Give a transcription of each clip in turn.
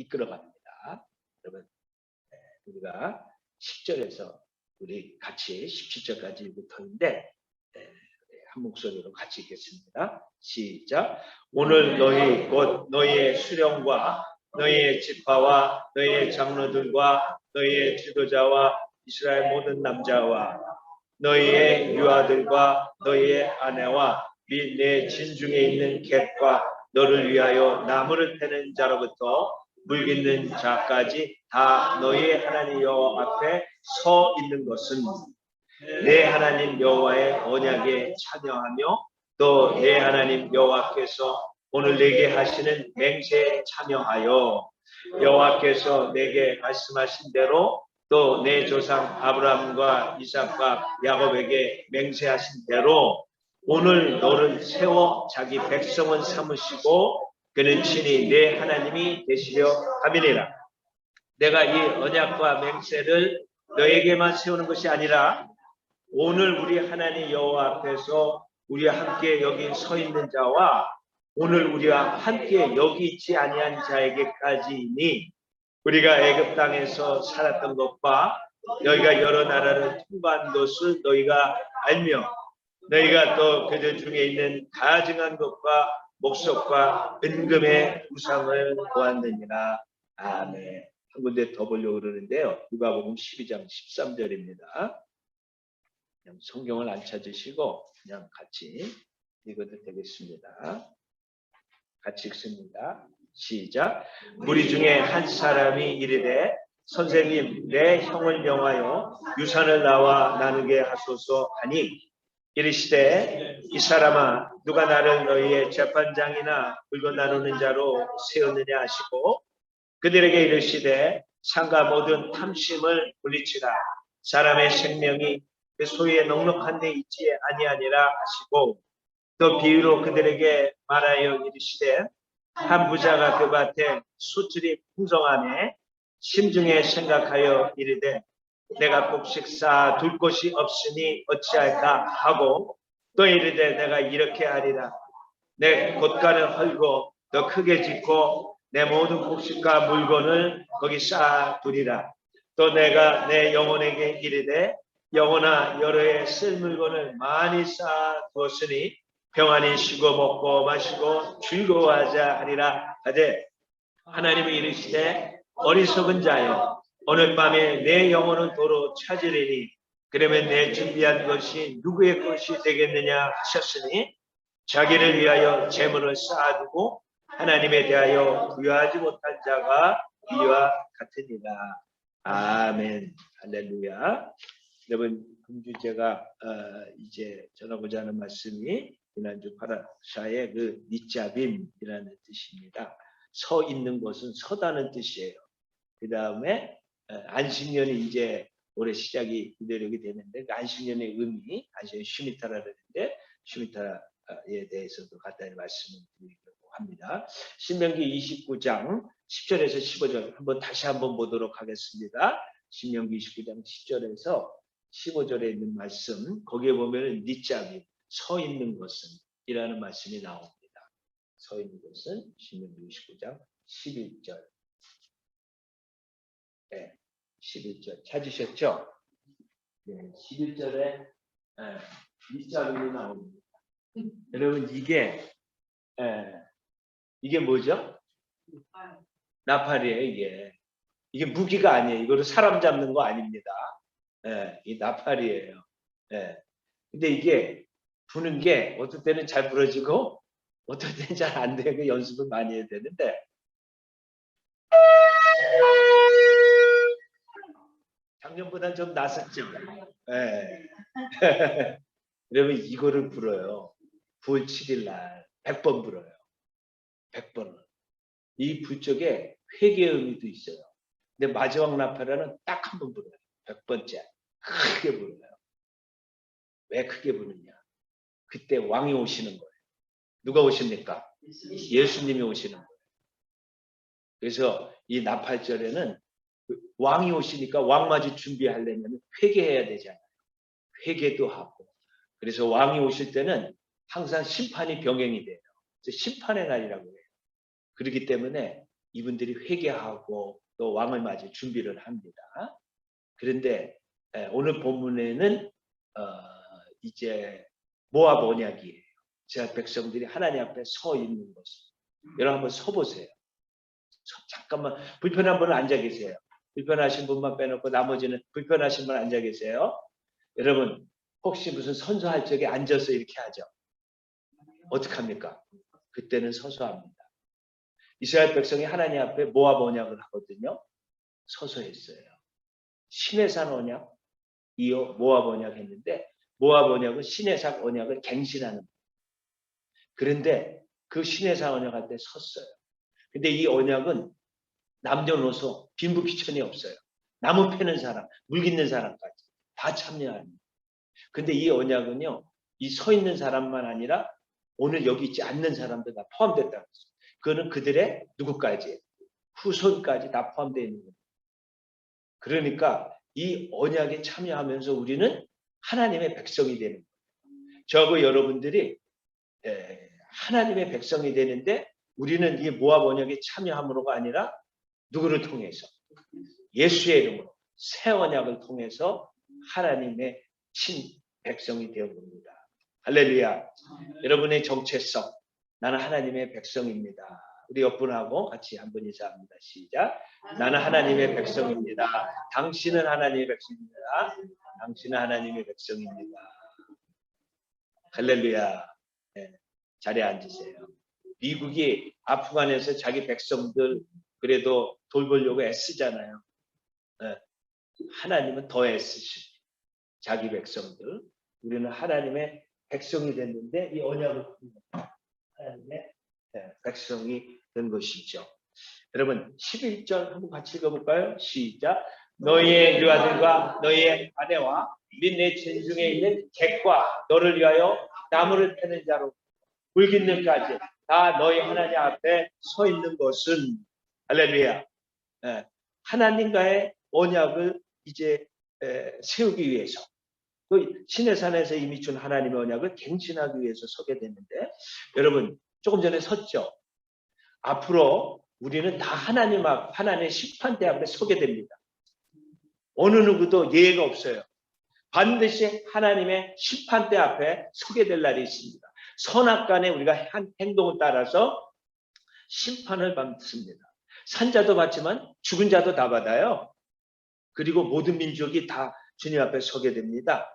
이끌어갑니다. 여러분, 우리가 10절에서 우리 같이 17절까지 읽었는데 한 목소리로 같이 읽겠습니다. 시작. 오늘 너희 곧 너희의 수령과 너희의 지파와 너희의 장로들과 너희의 지도자와 이스라엘 모든 남자와 너희의 유아들과 너희의 아내와 및 내 진중에 있는 객과 너를 위하여 나무를 패는 자로부터 물 깃는 자까지 다 너희의 하나님 여호와 앞에 서 있는 것은 내 하나님 여호와의 언약에 참여하며 또 내 하나님 여호와께서 오늘 내게 하시는 맹세에 참여하여 여호와께서 내게 말씀하신 대로 또 내 조상 아브라함과 이삭과 야곱에게 맹세하신 대로 오늘 너를 세워 자기 백성은 삼으시고 그는 친히 내 하나님이 되시려 함이니라. 내가 이 언약과 맹세를 너에게만 세우는 것이 아니라 오늘 우리 하나님 여호와 앞에서 우리와 함께 여기 서 있는 자와 오늘 우리와 함께 여기 있지 아니한 자에게까지니 우리가 애굽 땅에서 살았던 것과 너희가 여러 나라를 통과한 것을 너희가 알며 너희가 또 그들 중에 있는 가증한 것과 목석과 은금의 우상을 보았느니라. 아멘. 한 군데 더 보려고 그러는데요. 누가복음 12장 13절입니다. 성경을 안 찾으시고 그냥 같이 읽어도 되겠습니다. 같이 읽습니다. 시작. 무리 중에 한 사람이 이르되 선생님 내 형을 명하여 유산을 나와 나누게 하소서 하니 이르시되 이 사람아 누가 나를 너희의 재판장이나 물건 나누는 자로 세웠느냐 하시고 그들에게 이르시되 상가 모든 탐심을 물리치라. 사람의 생명이 그 소유에 넉넉한 데 있지 아니하니라 하시고 또 비유로 그들에게 말하여 이르시되 한 부자가 그 밭에 수출이 풍성하매 심중에 생각하여 이르되 내가 곡식 쌓아둘 곳이 없으니 어찌할까 하고 또 이르되 내가 이렇게 하리라. 내 곳간을 헐고 더 크게 짓고 내 모든 곡식과 물건을 거기 쌓아두리라. 또 내가 내 영혼에게 이르되 영혼아 여러 해 쓸 물건을 많이 쌓아두었으니 평안히 쉬고 먹고 마시고 즐거워하자 하리라 하되 하나님이 이르시되 어리석은 자여 오늘 밤에 내 영혼은 도로 찾으리니 그러면 내 준비한 것이 누구의 것이 되겠느냐 하셨으니 자기를 위하여 재물을 쌓아두고 하나님에 대하여 부여하지 못한 자가 이와 같으니라. 아멘. 할렐루야. 여러분 금주제가 이제 전하고자 하는 말씀이 지난주 파라샤의 그 니짜빔이라는 뜻입니다. 서 있는 것은 서다는 뜻이에요. 그 다음에 안식년이 이제 올해 시작이 기대력이 되는데 그 안식년의 의미, 안식년 슈미타라 그러는데 슈미타에 대해서도 간단히 말씀을 드리려고 합니다. 신명기 29장 10절에서 15절 한번 다시 한번 보도록 하겠습니다. 신명기 29장 10절에서 15절에 있는 말씀 거기에 보면 니짜빔 서 있는 것은 이라는 말씀이 나옵니다. 서 있는 것은 신명기 29장 11절. 네, 11절 찾으셨죠? 네, 11절에 니짜빔이 나옵니다. 여러분 이게 뭐죠? 나팔이에요. 이게 무기가 아니에요. 이거를 사람 잡는 거 아닙니다. 이 나팔이에요. 근데 이게 부는 게 어떨 때는 잘 부러지고 어떨 때는 잘 안 되고 연습을 많이 해야 되는데 작년보다는 좀 낫었죠. 여러분 이거를 불어요. 9월 7일 날 100번 불어요. 100번을. 이 불 쪽에 회개의 의미도 있어요. 근데 마지막 나팔에는 딱 한 번 불어요. 100번째. 크게 불어요. 왜 크게 부르냐? 그때 왕이 오시는 거예요. 누가 오십니까? 예수님이 오시는 거예요. 그래서 이 나팔절에는 왕이 오시니까 왕맞이 준비하려면 회개해야 되잖아요. 회개도 하고. 그래서 왕이 오실 때는 항상 심판이 병행이 돼요. 그래서 심판의 날이라고 해요. 그렇기 때문에 이분들이 회개하고 또 왕을 맞을 준비를 합니다. 그런데 오늘 본문에는 이제 모압 언약이에요. 이스라엘 백성들이 하나님 앞에 서 있는 모습. 여러분 한번 서 보세요. 잠깐만 불편한 분은 앉아 계세요. 불편하신 분만 빼놓고 나머지는 불편하신 분 앉아 계세요. 여러분 혹시 무슨 선서할 적에 앉아서 이렇게 하죠? 어떡합니까? 그때는 서서 합니다. 이스라엘 백성이 하나님 앞에 모압 언약을 하거든요. 서서 했어요. 시내산 언약, 이어 모압 언약 했는데 모압 언약은 시내산 언약을 갱신하는 거예요. 그런데 그 시내산 언약 할 때 섰어요. 근데 이 언약은 남녀노소 빈부귀천이 없어요. 나무 패는 사람, 물 깃는 사람까지 다 참여합니다. 근데 이 언약은요, 이 서 있는 사람만 아니라 오늘 여기 있지 않는 사람들 다 포함됐다고 했어요. 그거는 그들의 누구까지? 후손까지 다 포함되어 있는 거예요. 그러니까 이 언약에 참여하면서 우리는 하나님의 백성이 되는 거예요. 저하고 여러분들이 하나님의 백성이 되는데 우리는 이 모압 언약에 참여함으로가 아니라 누구를 통해서? 예수의 이름으로 새 언약을 통해서 하나님의 백성이 되어봅니다. 할렐루야. 여러분의 정체성, 나는 하나님의 백성입니다. 우리 옆분하고 같이 한번 인사합니다. 시작. 나는 하나님의 백성입니다. 당신은 하나님의 백성입니다. 당신은 하나님의 백성입니다. 할렐루야. 네, 자리에 앉으세요. 미국이 아프간에서 자기 백성들 그래도 돌보려고 애쓰잖아요. 네. 하나님은 더 애쓰십니다. 자기 백성들. 우리는 하나님의 백성이 됐는데 이 언약을 하나님의 백성이 된 것이죠. 여러분 11절 한번 같이 읽어볼까요? 시작. 너희의 유아들과 너희의 아내와 및 내 진중에 있는 객과 너를 위하여 나무를 패는 자로 물 깃는까지 다 너희 하나님 앞에 서 있는 것은 할렐루야. 하나님과의 언약을 이제 세우기 위해서 그 시내산에서 이미 준 하나님의 언약을 갱신하기 위해서 서게 됐는데 여러분 조금 전에 섰죠. 앞으로 우리는 다 하나님의 심판대 앞에 서게 됩니다. 어느 누구도 예외가 없어요. 반드시 하나님의 심판대 앞에 서게 될 날이 있습니다. 선악간에 우리가 한 행동을 따라서 심판을 받습니다. 산자도 받지만 죽은 자도 다 받아요. 그리고 모든 민족이 다 주님 앞에 서게 됩니다.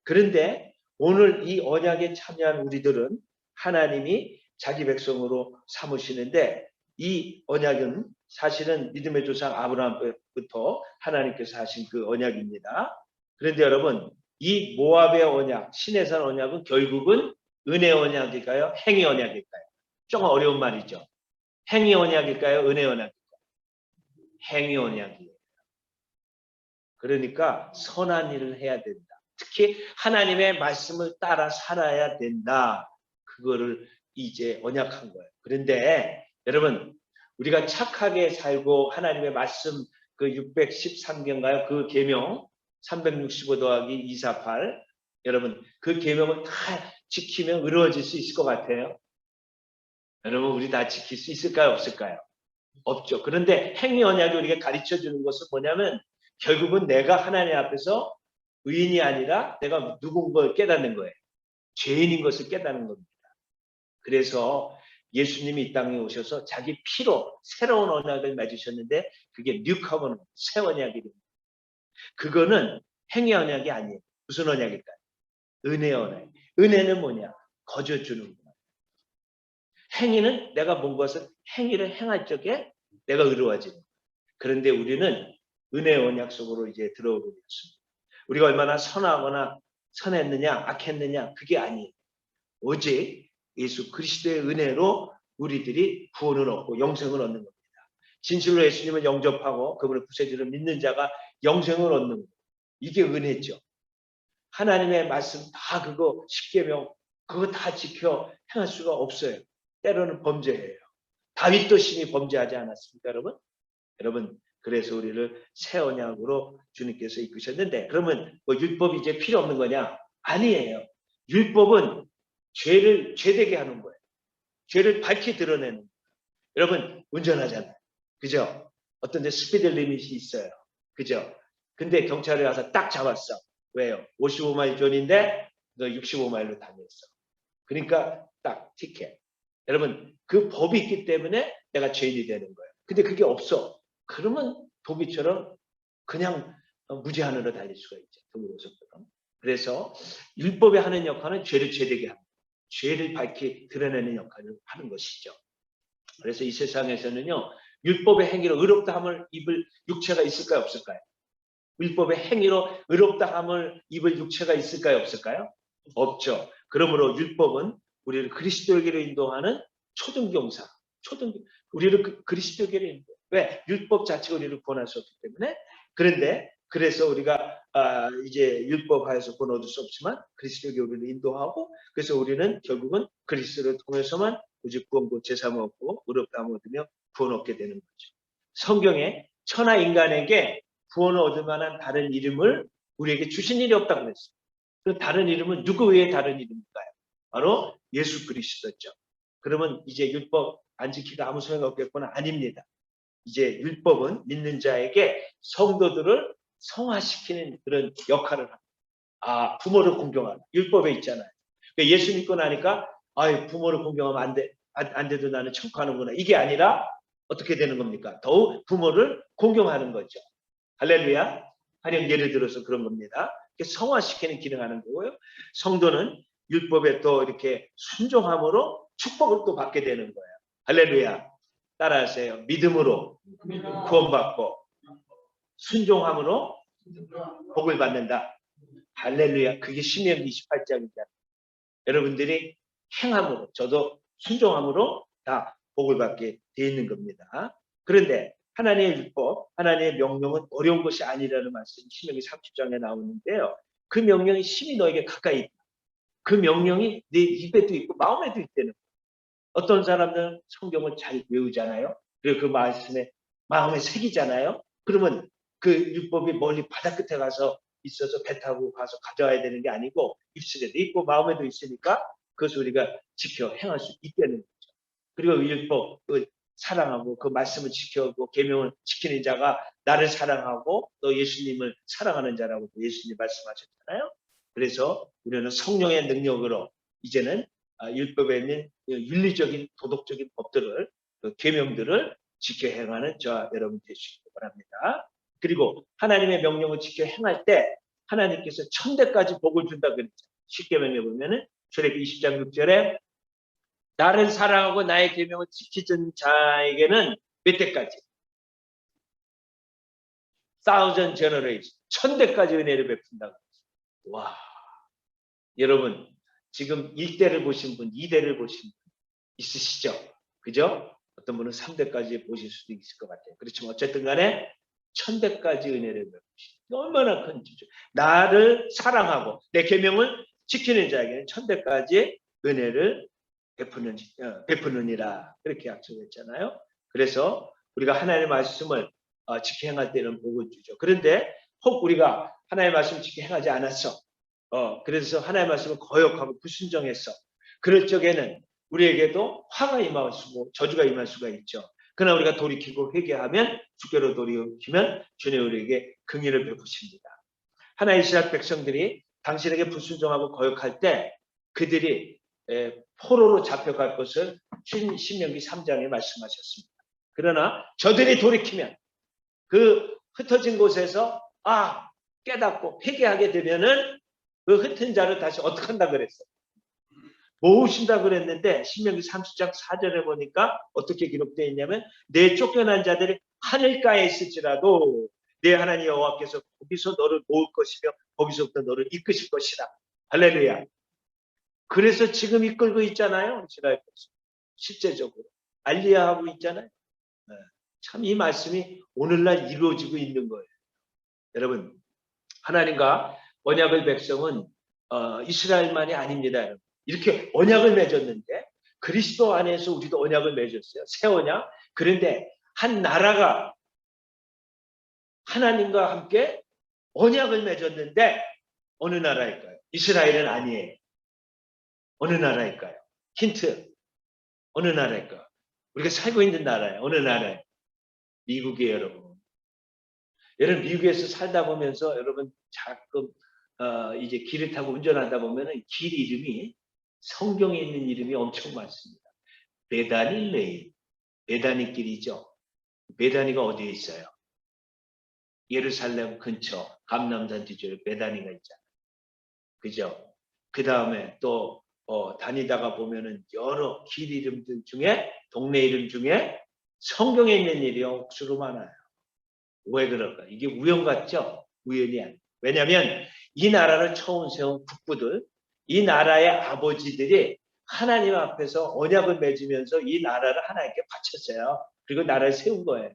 그런데 오늘 이 언약에 참여한 우리들은 하나님이 자기 백성으로 삼으시는데 이 언약은 사실은 믿음의 조상 아브라함부터 하나님께서 하신 그 언약입니다. 그런데 여러분 이 모압의 언약, 시내산 언약은 결국은 은혜 언약일까요? 행위 언약일까요? 좀 어려운 말이죠. 행위 언약일까요? 은혜 언약일까요? 행위 언약이에요. 그러니까 선한 일을 해야 된다. 특히 하나님의 말씀을 따라 살아야 된다. 그거를 이제 언약한 거예요. 그런데 여러분 우리가 착하게 살고 하나님의 말씀 그 613개인가요? 그 계명 365 더하기 248 여러분 그 계명을 다 지키면 의로워질 수 있을 것 같아요. 여러분 우리 다 지킬 수 있을까요? 없을까요? 없죠. 그런데 행위 언약이 우리가 가르쳐주는 것은 뭐냐면 결국은 내가 하나님 앞에서 의인이 아니라 내가 누군 걸 깨닫는 거예요. 죄인인 것을 깨닫는 겁니다. 그래서 예수님이 이 땅에 오셔서 자기 피로 새로운 언약을 맺으셨는데 그게 뉴커버넌트, 새 언약입니다. 그거는 행위 언약이 아니에요. 무슨 언약일까요? 은혜 언약. 은혜는 뭐냐? 거저주는 거예요. 행위는 내가 뭔 것을 행위를 행할 적에 내가 의로워지는 거예요. 그런데 우리는 은혜 언약 속으로 이제 들어오게 되었습니다. 우리가 얼마나 선하거나 선했느냐 악했느냐 그게 아니에요. 오직 예수 그리스도의 은혜로 우리들이 구원을 얻고 영생을 얻는 겁니다. 진실로 예수님을 영접하고 그분의 구세주를 믿는 자가 영생을 얻는 거예요. 이게 은혜죠. 하나님의 말씀 다 그거 십계명 그거 다 지켜 행할 수가 없어요. 때로는 범죄예요. 다윗도 심히 범죄하지 않았습니까 여러분? 여러분 그래서 우리를 새 언약으로 주님께서 이끄셨는데 그러면 뭐 율법이 이제 필요 없는 거냐? 아니에요. 율법은 죄를 죄되게 하는 거예요. 죄를 밝히 드러내는 거예요. 여러분 운전하잖아요. 그죠? 어떤 데 스피드 리밋이 있어요. 그죠? 근데 경찰이 와서 딱 잡았어. 왜요? 55마일 존인데 너 65마일로 다녔어. 그러니까 딱 티켓. 여러분 그 법이 있기 때문에 내가 죄인이 되는 거예요. 근데 그게 없어. 그러면 도비처럼 그냥 무제한으로 달릴 수가 있죠. 도비로서처럼. 그래서 율법이 하는 역할은 죄를 죄되게 합니다. 죄를 밝히 드러내는 역할을 하는 것이죠. 그래서 이 세상에서는요. 율법의 행위로 의롭다 함을 입을 육체가 있을까요? 없을까요? 율법의 행위로 의롭다 함을 입을 육체가 있을까요? 없을까요? 없죠. 그러므로 율법은 우리를 그리스도에게로 인도하는 초등경사, 우리를 그리스도에게로 인도. 왜? 율법 자체가 우리를 구원할 수 없기 때문에. 그런데 그래서 우리가 이제 율법하에서 구원 얻을 수 없지만 그리스도에게 우리를 인도하고, 그래서 우리는 결국은 그리스도를 통해서만 오직 구원고 제사함을 얻고 의롭다함을 얻으며 구원 얻게 되는 거죠. 성경에 천하 인간에게 구원을 얻을 만한 다른 이름을 우리에게 주신 일이 없다고 그랬어요. 그 다른 이름은 누구 외에 다른 이름일까요? 바로 예수 그리스도죠. 그러면 이제 율법 안 지키가 아무 소용 없겠구나? 아닙니다. 이제 율법은 믿는 자에게 성도들을 성화시키는 그런 역할을 합니다. 부모를 공경하라. 율법에 있잖아요. 그러니까 예수 믿고 나니까 부모를 공경하면 안 돼. 안 돼도 나는 천국 가는구나. 이게 아니라 어떻게 되는 겁니까? 더욱 부모를 공경하는 거죠. 할렐루야. 가령 예를 들어서 그런 겁니다. 성화시키는 기능하는 거고요. 성도는 율법에 또 이렇게 순종함으로 축복을 또 받게 되는 거예요. 할렐루야. 따라하세요. 믿음으로 구원받고 순종함으로 복을 받는다. 할렐루야. 그게 신명기 28장이잖아요. 여러분들이 행함으로, 저도 순종함으로 다 복을 받게 되어 있는 겁니다. 그런데 하나님의 율법, 하나님의 명령은 어려운 것이 아니라는 말씀이 신명기 30장에 나오는데요. 그 명령이 심히 너에게 가까이 있다. 그 명령이 내 입에도 있고 마음에도 있다는 거예요. 어떤 사람들은 성경을 잘 외우잖아요. 그리고 그 말씀에 마음에 새기잖아요. 그러면 그 율법이 멀리 바다 끝에 가서 있어서 배 타고 가서 가져와야 되는 게 아니고 입술에도 있고 마음에도 있으니까 그것을 우리가 지켜 행할 수 있다는 거죠. 그리고 율법, 사랑하고 그 말씀을 지켜고 계명을 지키는 자가 나를 사랑하고 또 예수님을 사랑하는 자라고 예수님 말씀하셨잖아요. 그래서 우리는 성령의 능력으로 이제는 율법에 있는 윤리적인 도덕적인 법들을, 계명들을 지켜 행하는 저와 여러분 되시기 바랍니다. 그리고 하나님의 명령을 지켜 행할 때 하나님께서 천대까지 복을 준다 그랬죠. 십계명에 보면은 출애굽기 20장 6절에 나를 사랑하고 나의 계명을 지키는 자에게는 몇 대까지? 1000 generation, 1000대까지 은혜를 베푼다고. 와, 여러분 지금 1대를 보신 분, 2대를 보신 분 있으시죠? 그죠? 어떤 분은 3대까지 보실 수도 있을 것 같아요. 그렇지만 어쨌든 간에 1000대까지 은혜를 베푸시. 얼마나 큰 지죠. 나를 사랑하고 내 계명을 지키는 자에게는 1000대까지 은혜를 베푸느니라. 그렇게 약속했잖아요. 그래서 우리가 하나님의 말씀을 지켜 행할 때는 복을 주죠. 그런데 혹 우리가 하나님의 말씀을 지켜 행하지 않았어. 그래서 하나님의 말씀을 거역하고 불순종했어. 그럴 적에는 우리에게도 화가 임할 수고 저주가 임할 수가 있죠. 그러나 우리가 돌이키고 회개하면 주께로 돌이키면 주님 우리에게 긍휼을 베푸십니다. 하나 이스라엘 백성들이 당신에게 불순종하고 거역할 때 그들이 포로로 잡혀갈 것을 신명기 3장에 말씀하셨습니다. 그러나 저들이 돌이키면 그 흩어진 곳에서 깨닫고 회개하게 되면은 그 흩은 자를 다시 어떻게 한다 그랬어요? 모으신다 그랬는데 신명기 30장 4절에 보니까 어떻게 기록되어 있냐면 내 쫓겨난 자들이 하늘가에 있을지라도 내 하나님 여호와께서 거기서 너를 모을 것이며 거기서부터 너를 이끄실 것이다. 할렐루야. 그래서 지금 이끌고 있잖아요. 이스라엘 백성. 실제적으로 알리야하고 있잖아요. 참 이 말씀이 오늘날 이루어지고 있는 거예요. 여러분 하나님과 언약의 백성은 이스라엘만이 아닙니다. 여러분. 이렇게 언약을 맺었는데 그리스도 안에서 우리도 언약을 맺었어요. 새 언약. 그런데 한 나라가 하나님과 함께 언약을 맺었는데 어느 나라일까요? 이스라엘은 아니에요. 어느 나라일까요? 힌트. 어느 나라일까요? 우리가 살고 있는 나라예요. 어느 나라예요? 미국이에요, 여러분. 여러분 미국에서 살다 보면서 여러분 가끔 이제 길을 타고 운전하다 보면은 길 이름이 성경에 있는 이름이 엄청 많습니다. 베다니 레인, 베다니 길이죠. 베다니가 어디에 있어요? 예루살렘 근처 감람산 뒤쪽에 베다니가 있잖아요. 그죠? 그 다음에 또 다니다가 보면은 여러 길 이름들 중에 동네 이름 중에 성경에 있는 일이 억수로 많아요. 왜 그럴까? 이게 우연 같죠? 우연이 아니에요. 왜냐하면 이 나라를 처음 세운 국부들, 이 나라의 아버지들이 하나님 앞에서 언약을 맺으면서 이 나라를 하나님께 바쳤어요. 그리고 나라를 세운 거예요.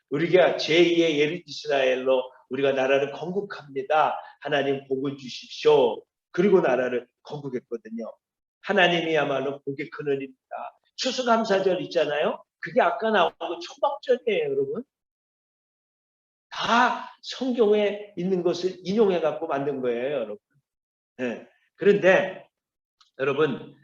우리가 제2의 이스라엘로 우리가 나라를 건국합니다. 하나님 복을 주십시오. 그리고 나라를 건국했거든요. 하나님이야말로 복의 근원입니다. 추수감사절 있잖아요. 그게 아까 나온 거 초막절이에요, 여러분. 다 성경에 있는 것을 인용해 갖고 만든 거예요, 여러분. 네. 그런데 여러분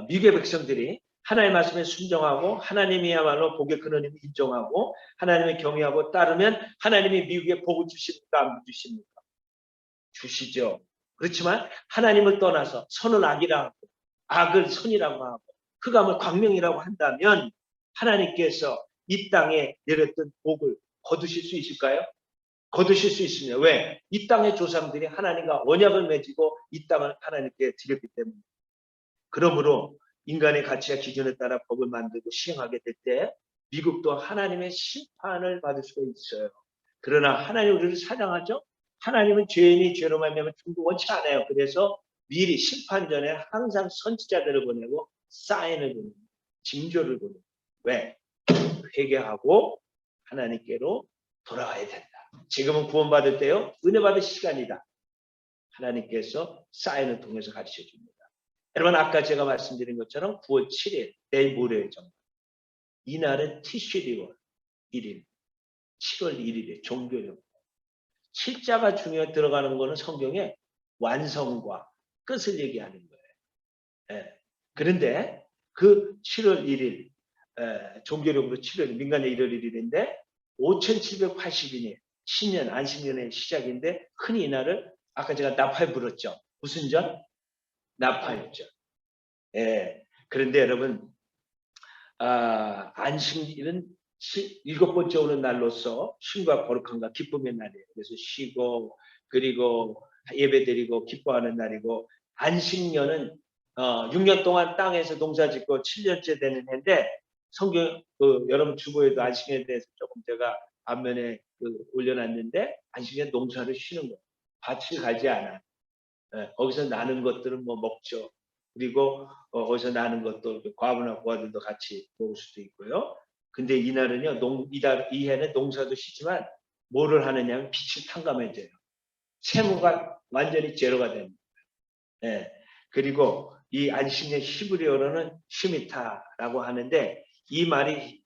미국의 백성들이 하나님의 말씀에 순종하고 하나님이야말로 복의 근원임을 인정하고 하나님을 경외하고 따르면 하나님이 미국에 복을 주십니까? 안 주십니까? 주시죠. 그렇지만 하나님을 떠나서 선을 악이라고 하고 악을 선이라고 하고 흑암을 광명이라고 한다면 하나님께서 이 땅에 내렸던 복을 거두실 수 있을까요? 거두실 수 있습니다. 왜? 이 땅의 조상들이 하나님과 언약을 맺고 이 땅을 하나님께 드렸기 때문에. 그러므로 인간의 가치와 기준에 따라 법을 만들고 시행하게 될 때 미국도 하나님의 심판을 받을 수가 있어요. 그러나 하나님 우리를 사랑하죠? 하나님은 죄인이 죄로 말미암아 죽음을 원치 않아요. 그래서 미리 심판 전에 항상 선지자들을 보내고 사인을 보내고 징조를 보내고 왜? 회개하고 하나님께로 돌아와야 된다. 지금은 구원받을 때요. 은혜 받을 시간이다. 하나님께서 사인을 통해서 가르쳐 줍니다. 여러분 아까 제가 말씀드린 것처럼 9월 7일 내일 모레 정도 이날은 티슈리월 1일 7월 1일에 종교령 7자가 중요해 들어가는 거는 성경에 완성과 끝을 얘기하는 거예요. 예. 그런데 그 7월 1일 종교령으로 7월 민간의 1월 1일인데 5780인이 신년 안식년의 시작인데 흔히 이날을 아까 제가 나팔 불었죠. 무슨 절? 나팔절. 예. 그런데 여러분 안식일은 7번째 오는 날로서 쉼과 거룩함과 기쁨의 날이에요. 그래서 쉬고 그리고 예배드리고 기뻐하는 날이고 안식년은 6년 동안 땅에서 농사짓고 7년째 되는 해인데 성경 여러분 주보에도 안식년에 대해서 조금 제가 앞면에 올려놨는데 안식년 농사를 쉬는 거예요. 밭을 가지 않아요. 예, 거기서 나는 것들은 뭐 먹죠. 그리고 거기서 나는 것도 과부나 고아들도 같이 먹을 수도 있고요. 근데 이날은요, 이 해는 농사도 쉬지만 뭐를 하느냐면 빛을 탕감해줘요. 채무가 완전히 제로가 됩니다. 예. 그리고 이 안식년 히브리어로는 슈미타라고 하는데 이 말이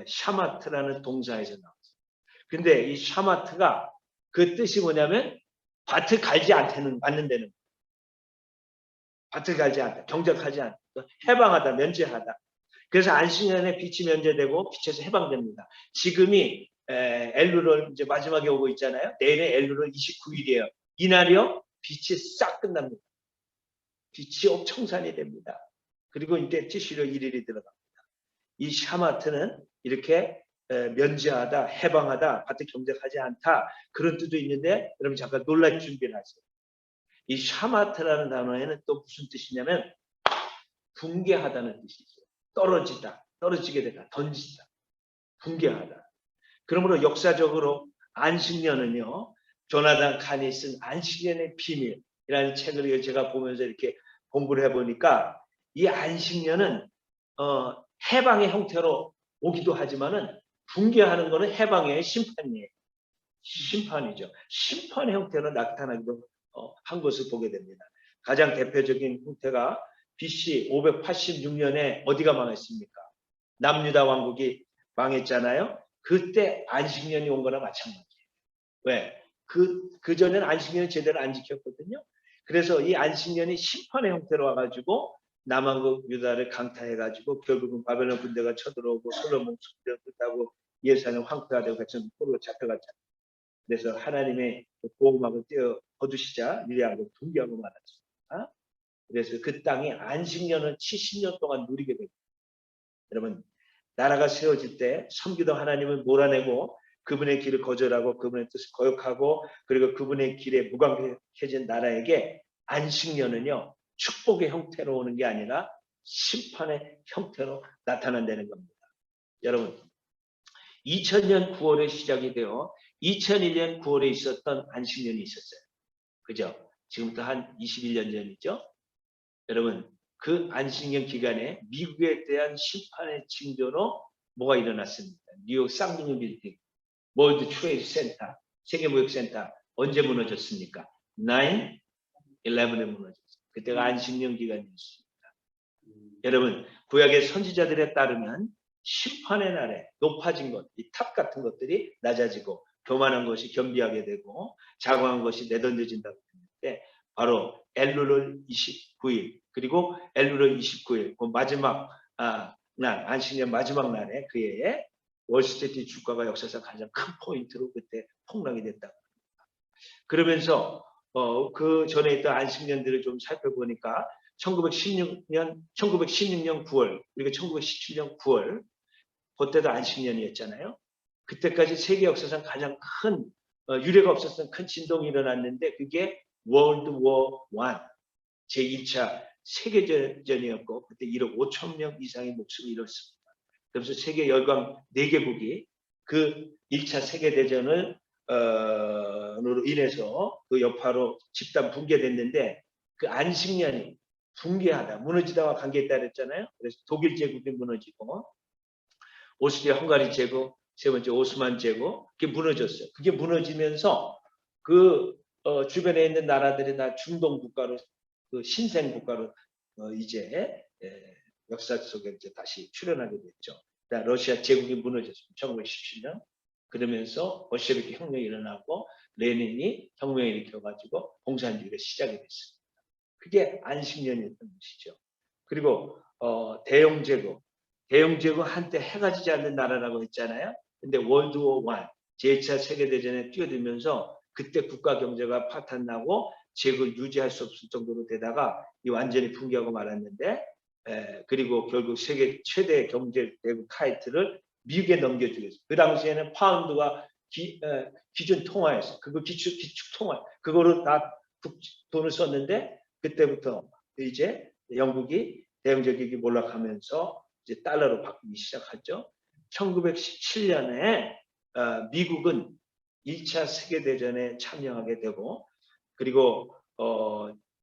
샤마트라는 동사에서 나왔어요. 근데 이 샤마트가 그 뜻이 뭐냐면 밭을 갈지 않는다는 거예요. 밭을 갈지 않다. 경작하지 않다. 해방하다. 면제하다. 그래서 안식년에 빛이 면제되고 빛에서 해방됩니다. 지금이 엘루를 이제 마지막에 오고 있잖아요. 내일은 엘루를 29일이에요. 이날이요. 빛이 싹 끝납니다. 빛이 엄청산이 됩니다. 그리고 이때 티슈로 1일이 들어갑니다. 이 샤마트는 이렇게 면제하다, 해방하다, 밭을 경작하지 않다. 그런 뜻도 있는데 여러분 잠깐 놀랄 준비를 하세요. 이 샤마트라는 단어에는 또 무슨 뜻이냐면 붕괴하다는 뜻이 있어요. 떨어지다, 떨어지게 되다, 던지다, 붕괴하다. 그러므로 역사적으로 안식년은요. 조나단 칸이 쓴 안식년의 비밀이라는 책을 제가 보면서 이렇게 공부를 해보니까 이 안식년은 해방의 형태로 오기도 하지만은 붕괴하는 것은 해방의 심판이에요. 심판이죠. 심판의 형태로 나타나기도 한 것을 보게 됩니다. 가장 대표적인 형태가 BC 586년에 어디가 망했습니까? 남유다 왕국이 망했잖아요. 그때 안식년이 온 거나 마찬가지예요. 왜? 그 전에는 안식년을 제대로 안 지켰거든요. 그래서 이 안식년이 심판의 형태로 와가지고 남왕국 유다를 강타해가지고 결국은 바벨론 군대가 쳐들어오고 솔로몬 숭배를 끝나고 예루살렘 황폐가 되고 백성 포로로 잡혀갔잖아요. 그래서 하나님의 보호막을 떼어 거두시자 미리암을 붕괴하고 말았습니다. 그래서 그 땅이 안식년을 70년 동안 누리게 됩니다. 여러분, 나라가 세워질 때 섬기던 하나님을 몰아내고 그분의 길을 거절하고 그분의 뜻을 거역하고 그리고 그분의 길에 무감해진 나라에게 안식년은요, 축복의 형태로 오는 게 아니라 심판의 형태로 나타난다는 겁니다. 여러분, 2000년 9월에 시작이 되어 2001년 9월에 있었던 안식년이 있었어요. 그죠? 지금부터 한 21년 전이죠. 여러분, 그 안식년 기간에 미국에 대한 심판의 징조로 뭐가 일어났습니다. 뉴욕 쌍둥이 빌딩, 월드 트레이드 센터, 세계무역센터 언제 무너졌습니까? 9/11에 무너졌어요. 그때가 안식년 기간이었습니다. 여러분, 구약의 선지자들에 따르면 심판의 날에 높아진 것, 이 탑 같은 것들이 낮아지고 교만한 것이 겸비하게 되고 자고한 것이 내던져진다고 했는데 바로 엘룰월 29일 그리고 엘룰월 29일 그 마지막 날 안식년 마지막 날에 그 해에 월스트리트 주가가 역사상 가장 큰 포인트로 그때 폭락이 됐다고 합니다. 그러면서 그 전에 있던 안식년들을 좀 살펴보니까 1916년 9월 그리고 1917년 9월 그때도 안식년이었잖아요. 그때까지 세계 역사상 가장 큰 유례가 없었던 큰 진동이 일어났는데 그게 월드 워 1 제1차 세계전이었고 그때 1억 5천 명 이상의 목숨을 잃었습니다. 그래서 세계 열강 4개국이 그 1차 세계대전을 으로 인해서 그 여파로 집단 붕괴됐는데 그 안식년이 붕괴하다 무너지다와 관계있다 그랬잖아요. 그래서 독일 제국이 무너지고 오스트리아 헝가리 제국 세 번째 오스만 제국 그게 무너졌어요. 그게 무너지면서 그 주변에 있는 나라들이 다 중동 국가로 그 신생 국가로 이제 역사 속에 이제 다시 출현하게 됐죠. 러시아 제국이 무너졌습니다. 1917년. 그러면서 볼셰비키 혁명이 일어나고 레닌이 혁명을 일으켜가지고 공산주의가 시작이 됐습니다. 그게 안식년이었던 것이죠. 그리고 대영제국 한때 해가 지지 않는 나라라고 했잖아요. 근데 월드워 1 제2차 세계대전에 뛰어들면서 그때 국가 경제가 파탄나고 제국을 유지할 수 없을 정도로 되다가 완전히 붕괴하고 말았는데 그리고 결국 세계 최대 경제 대국 타이틀을 미국에 넘겨주게 했어요. 그 당시에는 파운드가 기준 통화였어요. 그거 기축 통화 그거로 다 돈을 썼는데 그때부터 이제 영국이 대영제국이 몰락하면서 이제 달러로 바뀌기 시작하죠. 1917년에 미국은 1차 세계대전에 참여하게 되고 그리고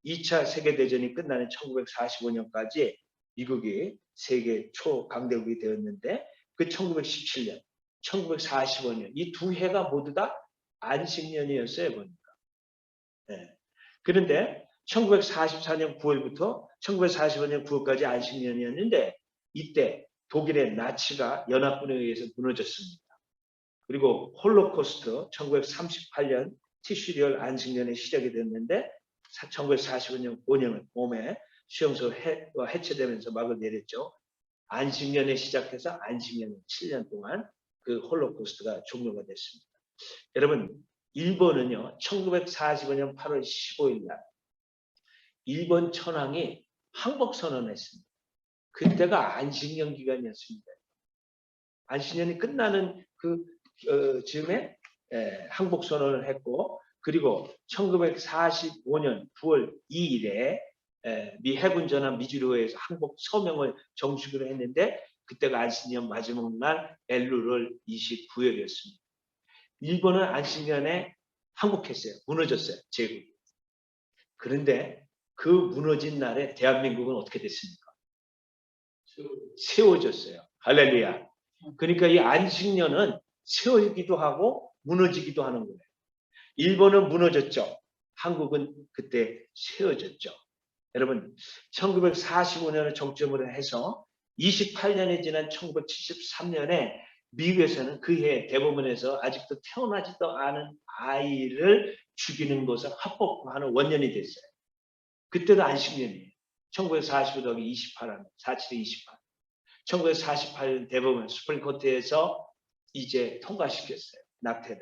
2차 세계대전이 끝나는 1945년까지 미국이 세계 초강대국이 되었는데 그 1917년, 1945년 이 두 해가 모두 다 안식년이었어요. 보니까. 네. 그런데 1944년 9월부터 1945년 9월까지 안식년이었는데 이때 독일의 나치가 연합군에 의해서 무너졌습니다. 그리고 홀로코스트 1938년 티슈리얼 안식년에 시작이 됐는데 1945년 5년 봄에 수용소가 해체되면서 막을 내렸죠. 안식년에 시작해서 안식년 7년 동안 그 홀로코스트가 종료가 됐습니다. 여러분 일본은요 1945년 8월 15일 날 일본 천황이 항복선언했습니다. 그때가 안식년 기간이었습니다. 안식년이 끝나는 그 즈음에 항복선언을 했고 그리고 1945년 9월 2일에 미 해군 전함 미주리호에서 항복 서명을 정식으로 했는데 그때가 안식년 마지막 날 엘룰월 29일이었습니다. 일본은 안식년에 항복했어요. 무너졌어요. 제국이. 그런데 그 무너진 날에 대한민국은 어떻게 됐습니까? 세워졌어요. 할렐루야. 그러니까 이 안식년은 세워지기도 하고 무너지기도 하는 거예요. 일본은 무너졌죠. 한국은 그때 세워졌죠. 여러분 1945년을 정점으로 해서 28년이 지난 1973년에 미국에서는 그해 대법원에서 아직도 태어나지도 않은 아이를 죽이는 것을 합법화하는 원년이 됐어요. 그때도 안식년이에요. 1945 더하기 28하면 47에 28. 1948년 대법원 스프링코트에서 이제 통과시켰어요. 낙태를.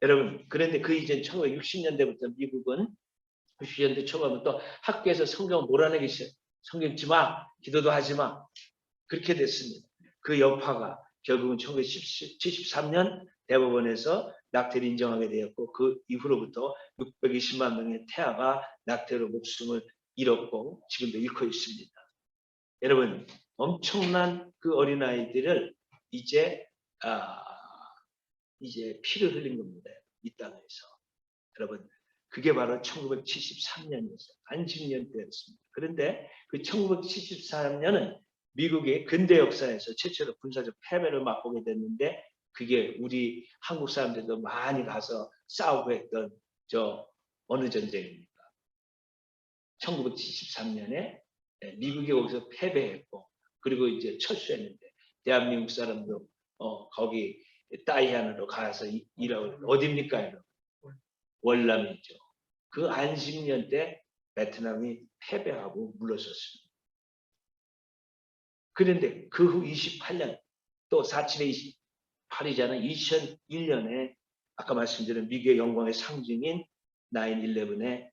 여러분, 그런데 그 이전 1960년대부터 미국은 60년대 초반부터 학교에서 성경을 몰아내기 시작. 성경 읽지 마, 기도도 하지 마. 그렇게 됐습니다. 그 여파가 결국은 1973년 대법원에서 낙태를 인정하게 되었고, 그 이후로부터 620만 명의 태아가 낙태로 목숨을 잃었고 지금도 잃고 있습니다. 여러분, 엄청난 그 어린아이들을 이제 피를 흘린 겁니다. 이 땅에서. 여러분, 그게 바로 1973년이었어요. 안식년 때였습니다. 그런데 그 1973년은 미국의 근대 역사에서 최초로 군사적 패배를 맛보게 됐는데, 그게 우리 한국 사람들도 많이 가서 싸우고 했던 어느 전쟁입니까? 1973년에 미국이 거기서 패배했고, 그리고 이제 철수했는데, 대한민국 사람도 거기 따이안으로 가서 일하고, 어딥니까? 여러분? 월남이죠. 그 안식년 때 베트남이 패배하고 물러섰습니다. 그런데 그 후 28년, 또 4.7의 28이잖아요. 2001년에 아까 말씀드린 미국의 영광의 상징인 9/11의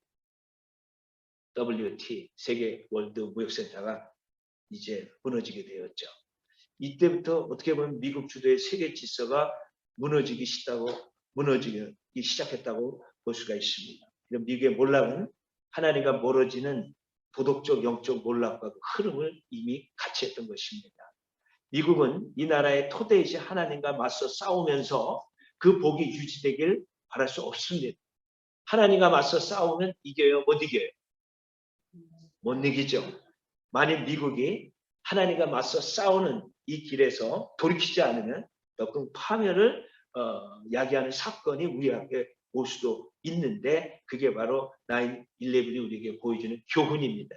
WT, 세계 월드 무역센터가 이제 무너지게 되었죠. 이때부터 어떻게 보면 미국 주도의 세계 질서가 무너지기 시작했다고 볼 수가 있습니다. 미국의 몰락은 하나님과 멀어지는 도덕적, 영적 몰락과 그 흐름을 이미 같이 했던 것입니다. 미국은 이 나라의 토대이신 하나님과 맞서 싸우면서 그 복이 유지되길 바랄 수 없습니다. 하나님과 맞서 싸우면 이겨요? 못 이겨요? 못 이기죠. 만일 미국이 하나님과 맞서 싸우는 이 길에서 돌이키지 않으면 더 큰 파멸을 야기하는 사건이 우리 앞에 올 수도 있는데, 그게 바로 9/11이 우리에게 보여주는 교훈입니다.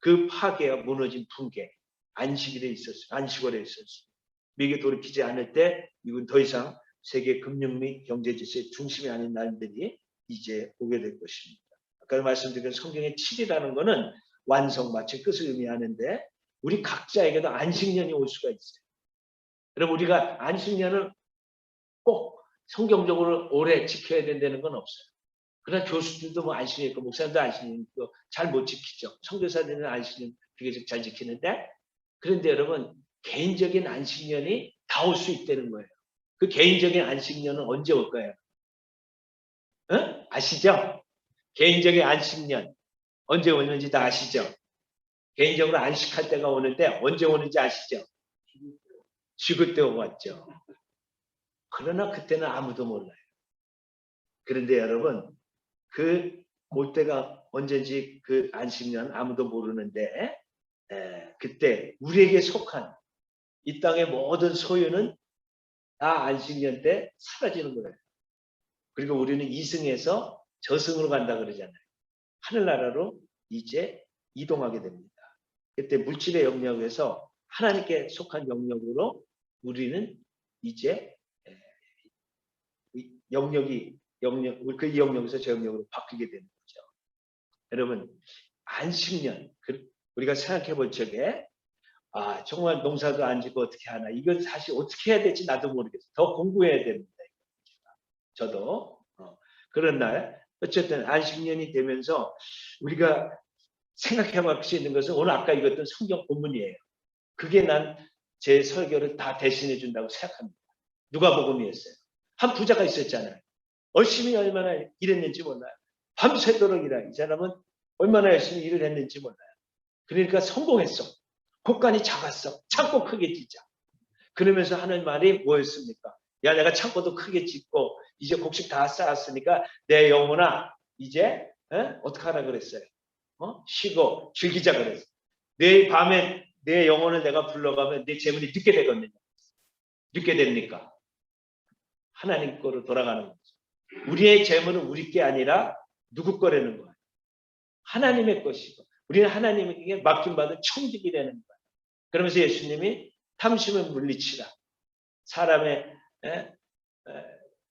그 파괴와 무너진 붕괴, 안식월에 있었어요. 미국이 돌이키지 않을 때 미국은 더 이상 세계 금융 및 경제 질서의 중심이 아닌 날들이 이제 오게 될 것입니다. 아까 말씀드린 성경의 7이라는 것은 완성, 마치 끝을 의미하는데, 우리 각자에게도 안식년이 올 수가 있어요. 여러분, 우리가 안식년을 꼭 성경적으로 오래 지켜야 된다는 건 없어요. 그러나 교수들도 뭐 안식년 있고, 목사님도 안식년 있고, 잘 못 지키죠. 선교사들은 안식년 비교적 잘 지키는데, 그런데 여러분, 개인적인 안식년이 다 올 수 있다는 거예요. 그 개인적인 안식년은 언제 올까요? 아시죠? 개인적인 안식년 언제 오는지 다 아시죠? 개인적으로 안식할 때가 오는데 언제 오는지 아시죠? 죽을 때 왔죠. 그러나 그때는 아무도 몰라요. 그런데 여러분, 그 올 때가 언제인지 그 안식년 아무도 모르는데, 그때 우리에게 속한 이 땅의 모든 소유는 다 안식년 때 사라지는 거예요. 그리고 우리는 이승에서 저승으로 간다 그러잖아요. 하늘나라로 이제 이동하게 됩니다. 그때 물질의 영역에서 하나님께 속한 영역으로 우리는 이제 그 영역에서 저 영역으로 바뀌게 되는 거죠. 여러분, 안식년, 우리가 생각해 볼 적에 정말 농사도 안 짓고 어떻게 하나, 이건 사실 어떻게 해야 될지 나도 모르겠어요. 더 공부해야 됩니다. 저도 그런 날 어쨌든 안식년이 되면서 우리가 생각해 볼 수 있는 것은 오늘 아까 읽었던 성경 본문이에요. 그게 난 제 설교를 다 대신해 준다고 생각합니다. 누가복음이었어요. 한 부자가 있었잖아요. 열심히 얼마나 일했는지 몰라요. 밤새도록 일하. 이 사람은 얼마나 열심히 일을 했는지 몰라요. 그러니까 성공했어. 곡간이 작았어. 창고 크게 짓자. 그러면서 하는 말이 뭐였습니까? 야, 내가 창고도 크게 짓고 이제 곡식 다 쌓았으니까 내 영혼아 이제 어떻게 하라 그랬어요? 쉬고 즐기자 그랬어요. 내일 밤에 내 영혼을 내가 불러가면 내 재물이 늦게 되거든요. 늦게 됩니까? 하나님 거로 돌아가는 거죠. 우리의 재물은 우리 게 아니라 누구 거라는 거예요? 하나님의 것이고, 우리는 하나님에게 맡김받은 청직이 되는 거예요. 그러면서 예수님이 탐심을 물리치라. 사람의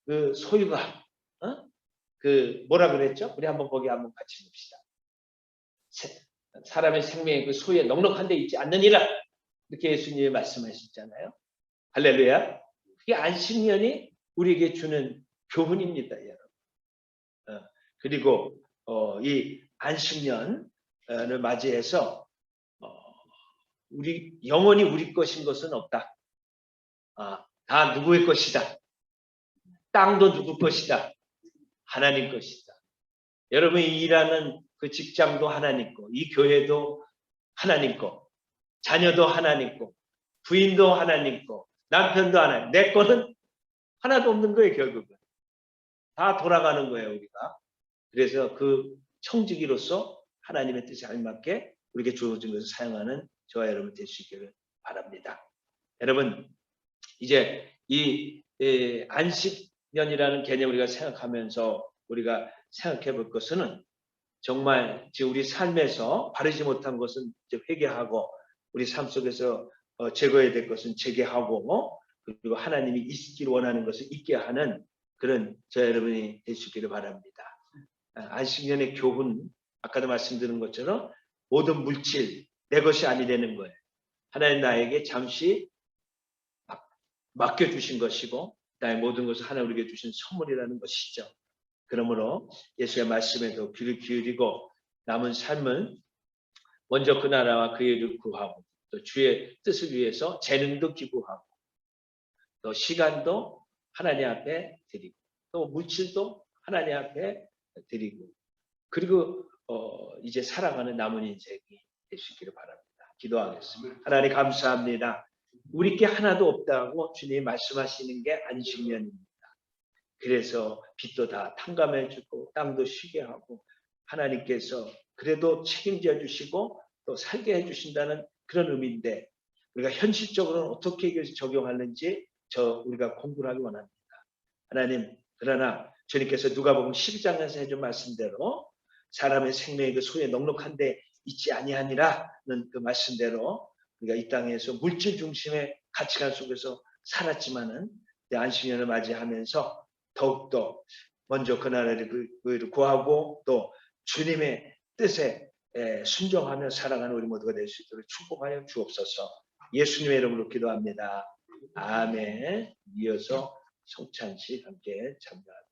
그 소유가 그 뭐라 그랬죠? 우리 한번 거기 한번 같이 봅시다. 사람의 생명의 그 소유에 넉넉한 데 있지 않느니라. 이렇게 예수님이 말씀하셨잖아요. 할렐루야. 이 안식년이 우리에게 주는 교훈입니다, 여러분. 그리고 이 안식년을 맞이해서 우리 영원히 우리 것인 것은 없다. 다 누구의 것이다. 땅도 누구 것이다. 하나님 것이다. 여러분이 일하는 그 직장도 하나님 거, 이 교회도 하나님 거, 자녀도 하나님 거, 부인도 하나님 거, 남편도 하나님. 내 거는 하나도 없는 거예요, 결국은. 다 돌아가는 거예요, 우리가. 그래서 그 청지기로서 하나님의 뜻에 알맞게 우리에게 주어진 것을 사용하는 저와 여러분 될 수 있기를 바랍니다. 여러분, 이제 이 안식년이라는 개념 우리가 생각하면서 우리가 생각해 볼 것은 정말 우리 삶에서 바르지 못한 것은 회개하고 우리 삶 속에서 제거해야 될 것은 제거하고 그리고 하나님이 있기를 원하는 것을 있게 하는 그런 저 여러분이 될 수 있기를 바랍니다. 안식년의 교훈, 아까도 말씀드린 것처럼 모든 물질 내 것이 아니라는 거예요. 하나님 나에게 잠시 맡겨주신 것이고 나의 모든 것을 하나님 우리에게 주신 선물이라는 것이죠. 그러므로 예수의 말씀에도 귀를 기울이고 남은 삶은 먼저 그 나라와 그 일을 구하고 또 주의 뜻을 위해서 재능도 기부하고 또 시간도 하나님 앞에 드리고 또 물질도 하나님 앞에 드리고 그리고 이제 살아가는 남은 인생이 될 수 있기를 바랍니다. 기도하겠습니다. 하나님 감사합니다. 우리 게 하나도 없다고 주님이 말씀하시는 게 안식년입니다. 그래서 빛도 다 탕감해 주고 땅도 쉬게 하고 하나님께서 그래도 책임져 주시고 또 살게 해 주신다는 그런 의미인데 우리가 현실적으로는 어떻게 이것을 적용하는지 우리가 공부를 하기 원합니다. 하나님, 그러나 주님께서 누가복음 12장에서 해준 말씀대로 사람의 생명이 그 소에 넉넉한데 있지 아니하니라는 그 말씀대로 우리가 이 땅에서 물질 중심의 가치관 속에서 살았지만은 안식년을 맞이하면서 더욱더 먼저 그 나라를 구하고 또 주님의 뜻에 순종하며 살아가는 우리 모두가 될 수 있도록 축복하여 주옵소서. 예수님의 이름으로 기도합니다. 아멘. 이어서 성찬식 함께 참여합니다.